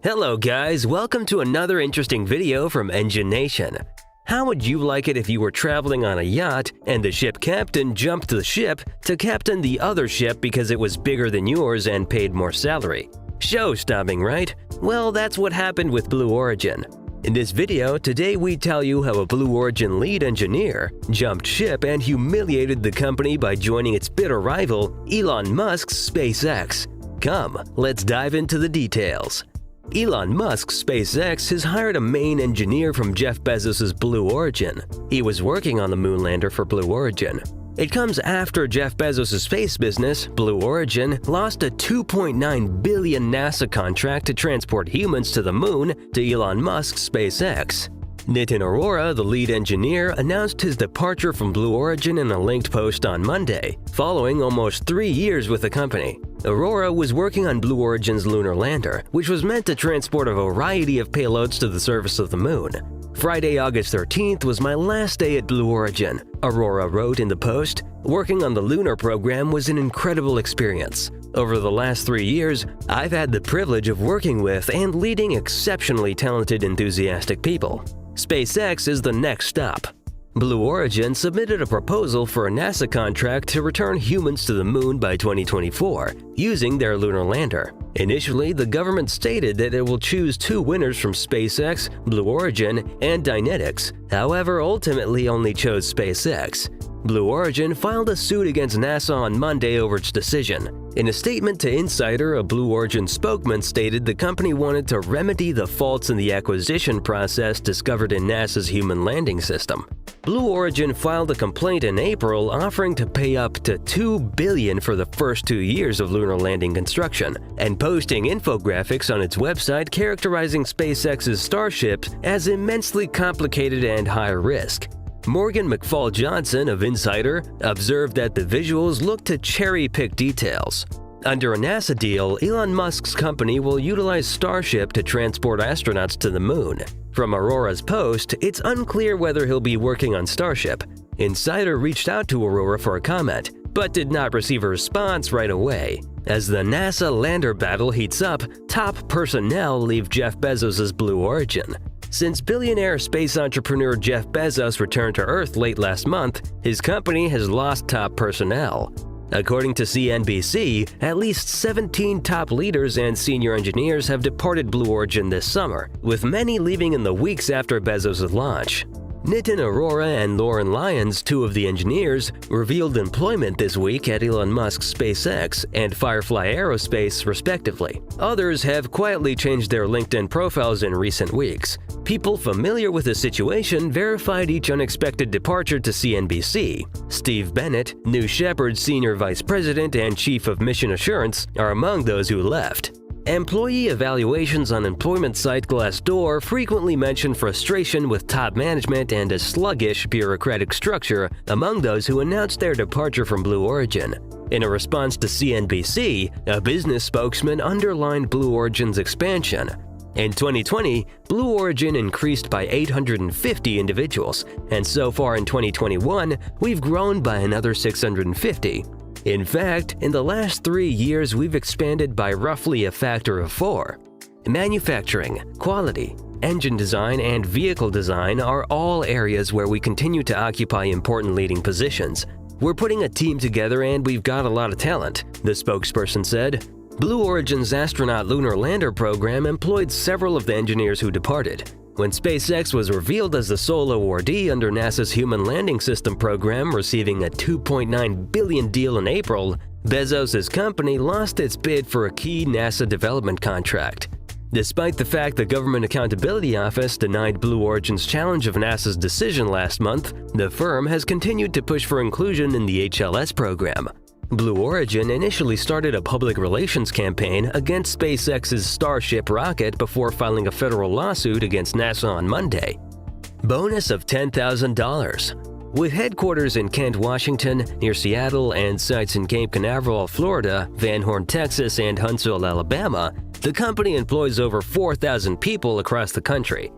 Hello guys, welcome to another interesting video from Engine Nation. How would you like it if you were traveling on a yacht and the ship captain jumped the ship to captain the other ship because it was bigger than yours and paid more salary? Show-stopping, right? Well, that's what happened with Blue Origin. In this video, today we tell you how a Blue Origin lead engineer jumped ship and humiliated the company by joining its bitter rival, Elon Musk's SpaceX. Come, let's dive into the details. Elon Musk's SpaceX has hired a main engineer from Jeff Bezos Blue Origin. He was working on the moon lander for Blue Origin. It comes after Jeff Bezos' space business, Blue Origin, lost a $2.9 billion NASA contract to transport humans to the moon to Elon Musk's SpaceX. Nitin Arora, the lead engineer, announced his departure from Blue Origin in a linked post on Monday, following almost 3 years with the company. Arora was working on Blue Origin's lunar lander, which was meant to transport a variety of payloads to the surface of the moon. Friday, August 13th was my last day at Blue Origin, Arora wrote in the post. Working on the lunar program was an incredible experience. Over the last 3 years, I've had the privilege of working with and leading exceptionally talented, enthusiastic people. SpaceX is the next stop. Blue Origin submitted a proposal for a NASA contract to return humans to the moon by 2024 using their lunar lander. Initially, the government stated that it will choose 2 winners from SpaceX, Blue Origin, and Dynetics. However, ultimately only chose SpaceX. Blue Origin filed a suit against NASA on Monday over its decision. In a statement to Insider, a Blue Origin spokesman stated the company wanted to remedy the faults in the acquisition process discovered in NASA's human landing system. Blue Origin filed a complaint in April offering to pay up to $2 billion for the first 2 years of lunar landing construction and posting infographics on its website characterizing SpaceX's Starship as immensely complicated and high risk. Morgan McFall Johnson of Insider observed that the visuals look to cherry-pick details. Under a NASA deal, Elon Musk's company will utilize Starship to transport astronauts to the moon. From Aurora's post, it's unclear whether he'll be working on Starship. Insider reached out to Arora for a comment, but did not receive a response right away. As the NASA lander battle heats up, top personnel leave Jeff Bezos' Blue Origin. Since billionaire space entrepreneur Jeff Bezos returned to Earth late last month, his company has lost top personnel. According to CNBC, at least 17 top leaders and senior engineers have departed Blue Origin this summer, with many leaving in the weeks after Bezos' launch. Nitin Arora and Lauren Lyons, 2 of the engineers, revealed employment this week at Elon Musk's SpaceX and Firefly Aerospace, respectively. Others have quietly changed their LinkedIn profiles in recent weeks. People familiar with the situation verified each unexpected departure to CNBC. Steve Bennett, New Shepard's Senior Vice President and Chief of Mission Assurance, are among those who left. Employee evaluations on employment site Glassdoor frequently mention frustration with top management and a sluggish bureaucratic structure among those who announced their departure from Blue Origin. In a response to CNBC, a business spokesman underlined Blue Origin's expansion. In 2020, Blue Origin increased by 850 individuals, and so far in 2021, we've grown by another 650. In fact, in the last 3 years, we've expanded by roughly a factor of 4. Manufacturing, quality, engine design, and vehicle design are all areas where we continue to occupy important leading positions. We're putting a team together and we've got a lot of talent, the spokesperson said. Blue Origin's astronaut lunar lander program employed several of the engineers who departed. When SpaceX was revealed as the sole awardee under NASA's Human Landing System program, receiving a $2.9 billion deal in April, Bezos' company lost its bid for a key NASA development contract. Despite the fact the Government Accountability Office denied Blue Origin's challenge of NASA's decision last month, the firm has continued to push for inclusion in the HLS program. Blue Origin initially started a public relations campaign against SpaceX's Starship rocket before filing a federal lawsuit against NASA on Monday. Bonus of $10,000. With headquarters in Kent, Washington, near Seattle, and sites in Cape Canaveral, Florida, Van Horn, Texas, and Huntsville, Alabama, the company employs over 4,000 people across the country.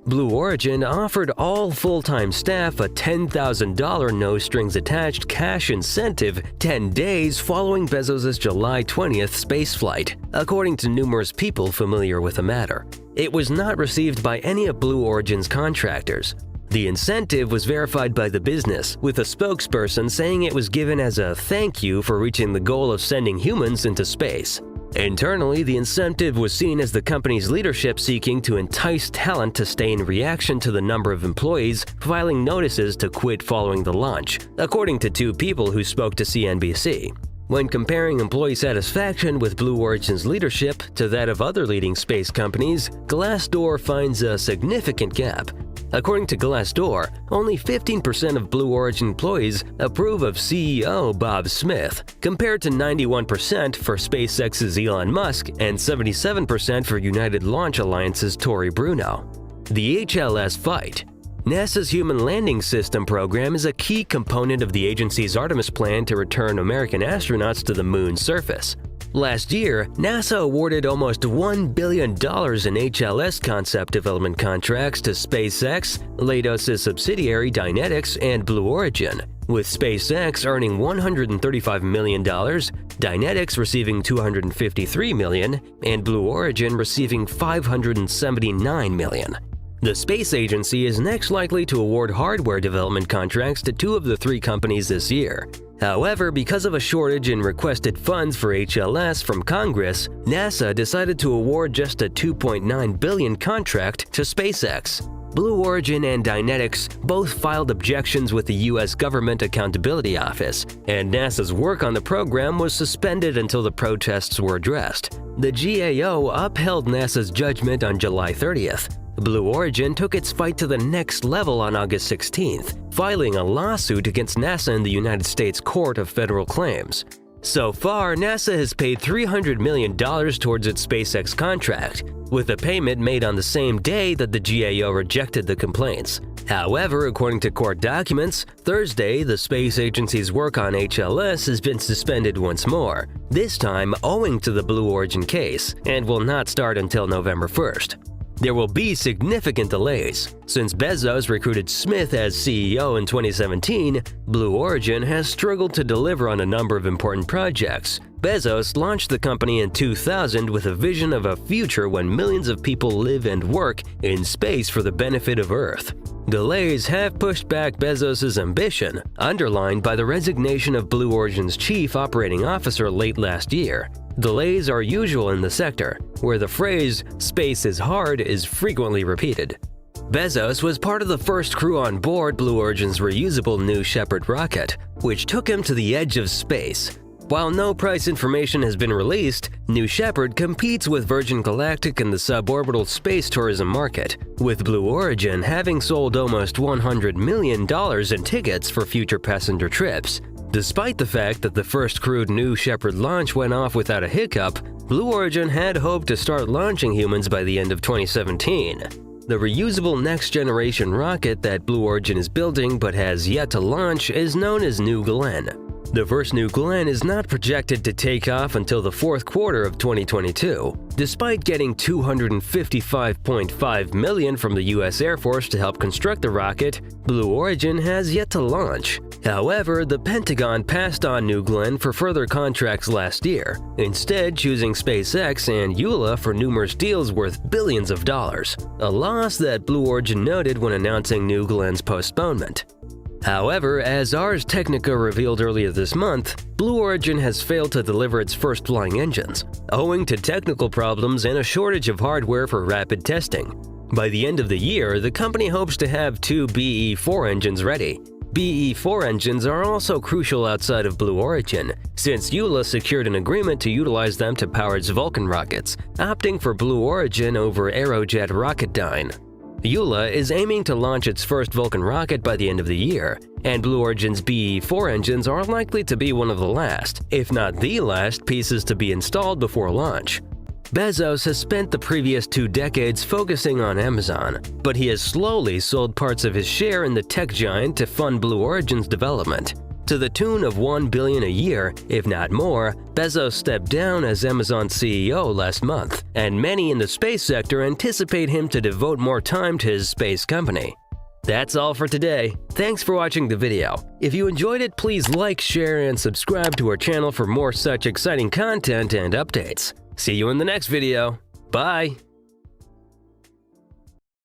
Blue Origin offered all full-time staff a $10,000 no-strings-attached cash incentive 10 days following Bezos' July 20th spaceflight, according to numerous people familiar with the matter. It was not received by any of Blue Origin's contractors. The incentive was verified by the business, with a spokesperson saying it was given as a thank you for reaching the goal of sending humans into space. Internally, the incentive was seen as the company's leadership seeking to entice talent to stay in reaction to the number of employees filing notices to quit following the launch, according to two people who spoke to CNBC. When comparing employee satisfaction with Blue Origin's leadership to that of other leading space companies, Glassdoor finds a significant gap. According to Glassdoor, only 15% of Blue Origin employees approve of CEO Bob Smith, compared to 91% for SpaceX's Elon Musk and 77% for United Launch Alliance's Tory Bruno. The HLS fight. NASA's Human Landing System program is a key component of the agency's Artemis plan to return American astronauts to the moon's surface. Last year, NASA awarded almost $1 billion in HLS concept development contracts to SpaceX, Leidos' subsidiary Dynetics, and Blue Origin, with SpaceX earning $135 million, Dynetics receiving $253 million, and Blue Origin receiving $579 million. The space agency is next likely to award hardware development contracts to two of the three companies this year. However, because of a shortage in requested funds for HLS from Congress, NASA decided to award just a $2.9 billion contract to SpaceX. Blue Origin and Dynetics both filed objections with the U.S. Government Accountability Office, and NASA's work on the program was suspended until the protests were addressed. The GAO upheld NASA's judgment on July 30th. Blue Origin took its fight to the next level on August 16th, filing a lawsuit against NASA in the United States Court of Federal Claims. So far, NASA has paid $300 million towards its SpaceX contract, with the payment made on the same day that the GAO rejected the complaints. However, according to court documents, Thursday, the space agency's work on HLS has been suspended once more, this time owing to the Blue Origin case, and will not start until November 1st. There will be significant delays. Since Bezos recruited Smith as CEO in 2017, Blue Origin has struggled to deliver on a number of important projects. Bezos launched the company in 2000 with a vision of a future when millions of people live and work in space for the benefit of Earth. Delays have pushed back Bezos' ambition, underlined by the resignation of Blue Origin's chief operating officer late last year. Delays are usual in the sector, where the phrase "space is hard" is frequently repeated. Bezos was part of the first crew on board Blue Origin's reusable New Shepard rocket, which took him to the edge of space. While no price information has been released, New Shepard competes with Virgin Galactic in the suborbital space tourism market, with Blue Origin having sold almost $100 million in tickets for future passenger trips. Despite the fact that the first crewed New Shepard launch went off without a hiccup, Blue Origin had hoped to start launching humans by the end of 2017. The reusable next-generation rocket that Blue Origin is building but has yet to launch is known as New Glenn. The first New Glenn is not projected to take off until the fourth quarter of 2022. Despite getting $255.5 million from the U.S. Air Force to help construct the rocket, Blue Origin has yet to launch. However, the Pentagon passed on New Glenn for further contracts last year, instead choosing SpaceX and EULA for numerous deals worth billions of dollars, a loss that Blue Origin noted when announcing New Glenn's postponement. However, as Ars Technica revealed earlier this month, Blue Origin has failed to deliver its first flying engines, owing to technical problems and a shortage of hardware for rapid testing. By the end of the year, the company hopes to have two BE-4 engines ready. BE-4 engines are also crucial outside of Blue Origin, since EULA secured an agreement to utilize them to power its Vulcan rockets, opting for Blue Origin over Aerojet Rocketdyne. EULA is aiming to launch its first Vulcan rocket by the end of the year, and Blue Origin's BE-4 engines are likely to be one of the last, if not the last, pieces to be installed before launch. Bezos has spent the previous 2 decades focusing on Amazon, but he has slowly sold parts of his share in the tech giant to fund Blue Origin's development. To the tune of $1 billion a year, if not more, Bezos stepped down as Amazon CEO last month, and many in the space sector anticipate him to devote more time to his space company. That's all for today. Thanks for watching the video. If you enjoyed it, please like, share, and subscribe to our channel for more such exciting content and updates. See you in the next video. Bye!